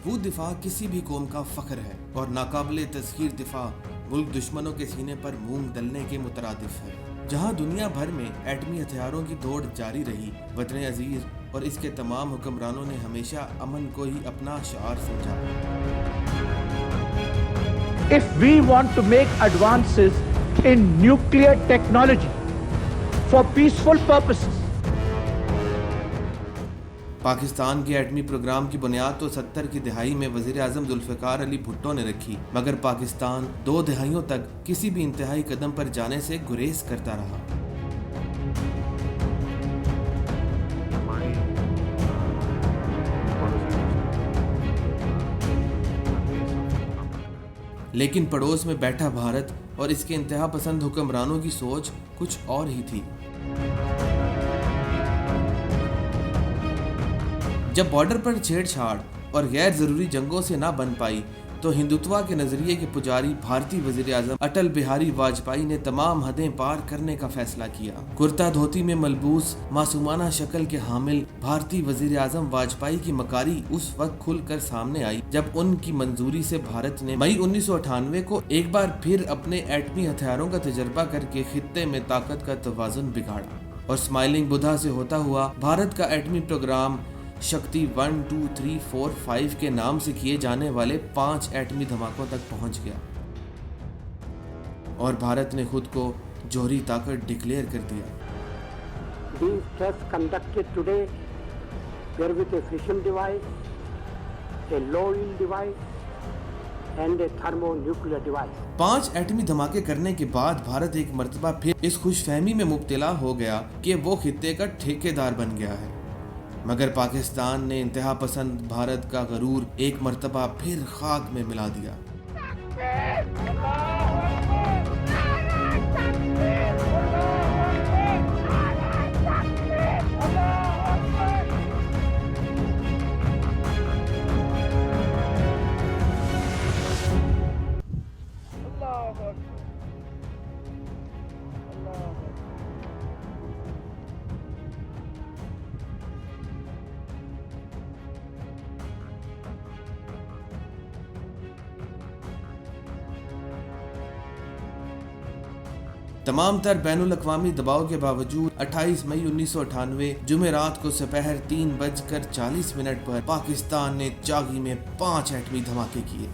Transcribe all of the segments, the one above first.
मजबूत दिफा किसी भी कौम का फख्र है और नाकाबिले तस्खीर दिफा मुल्क दुश्मनों के सीने पर मूंग दलने के मुतरादिफ है। जहां दुनिया भर में एटमी हथियारों की दौड़ जारी रही, वतन अजीज और इसके तमाम हुक्मरानों ने हमेशा अमन को ही अपना शिआर समझा। If we want to make advances in nuclear technology for peaceful purposes, Pakistan के एटमी प्रोग्राम की बुनियाद तो 70 की दहाई में वजीर आजम जुल्फ़िकार अली भुट्टो ने रखी, मगर पाकिस्तान 2 दहाइयों तक किसी भी इंतहाई कदम पर जाने से गुरेज करता रहा। लेकिन पड़ोस में बैठा भारत और इसके इंतहा पसंद हुक्मरानों की सोच कुछ और ही थी। जब बॉर्डर पर छेड़छाड़ और गैर जरूरी जंगों से ना बन पाई तो हिंदुत्वा के नजरिए के पुजारी भारतीय वजीर आजम अटल बिहारी वाजपेयी ने तमाम हदें पार करने का फैसला किया। कुर्ता धोती में मलबूस मासूमाना शक्ल के हामिल भारतीय वजीर आजम वाजपेयी की मकारी उस वक्त खुलकर सामने आई जब उनकी मंजूरी से भारत ने मई 1998 को एक बार फिर अपने एटमी हथियारों का तजर्बा करके खित्ते में ताकत का तवाजुन बिगाड़ा और स्माइलिंग बुद्धा से होता हुआ भारत का एटमी प्रोग्राम शक्ति 1, 2, 3, 4, 5 के नाम से किए जाने वाले 5 एटमी धमाकों तक पहुंच गया और भारत ने खुद को जौहरी ताकत डिक्लेयर कर दिया। These tests conducted today were with a fission device, a low yield device and a thermonuclear device. 5 एटमी धमाके करने के बाद भारत एक मर्तबा फिर इस खुशफहमी में मुब्तला हो गया कि वो खित्ते का ठेकेदार बन गया है, मगर पाकिस्तान ने इंतहा पसंद भारत का गरूर एक मर्तबा फिर खाक में मिला दिया। तमाम तर बैनुल अक़वामी दबाव के बावजूद 28 मई 1998 जुमेरात को दोपहर 3:40 पर पाकिस्तान ने चागी में 5 एटमी धमाके किए।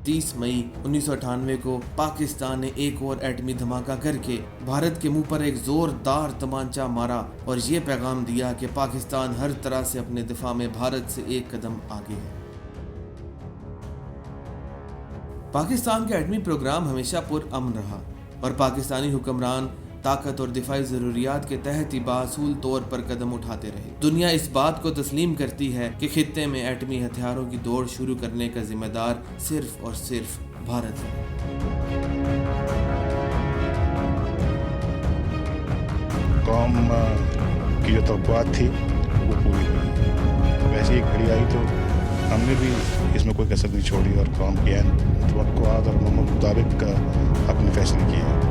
30 मई 1998 को पाकिस्तान ने एक और एटमी धमाका करके भारत के मुंह पर एक जोरदार तमांचा मारा और ये पैगाम दिया कि पाकिस्तान हर तरह से अपने दिफा में भारत से एक कदम आगे है। पाकिस्तान का एटमी प्रोग्राम हमेशा पुरअमन रहा और पाकिस्तानी हुक्मरान ताकत और दिफाई ज़रूरियात के तहत ही बासूल तौर पर कदम उठाते रहे। दुनिया इस बात को तस्लीम करती है कि खित्ते में एटमी हथियारों की दौड़ शुरू करने का जिम्मेदार सिर्फ और सिर्फ भारत है। कौम की जो तवक्कुआत थी वो पूरी हुई। अब ऐसी एक घड़ी आई तो हमने भी इसमें कोई कसर नहीं छोड़ी और कौम की तवक्कुआत और मुताबिक अपने फैसले किए।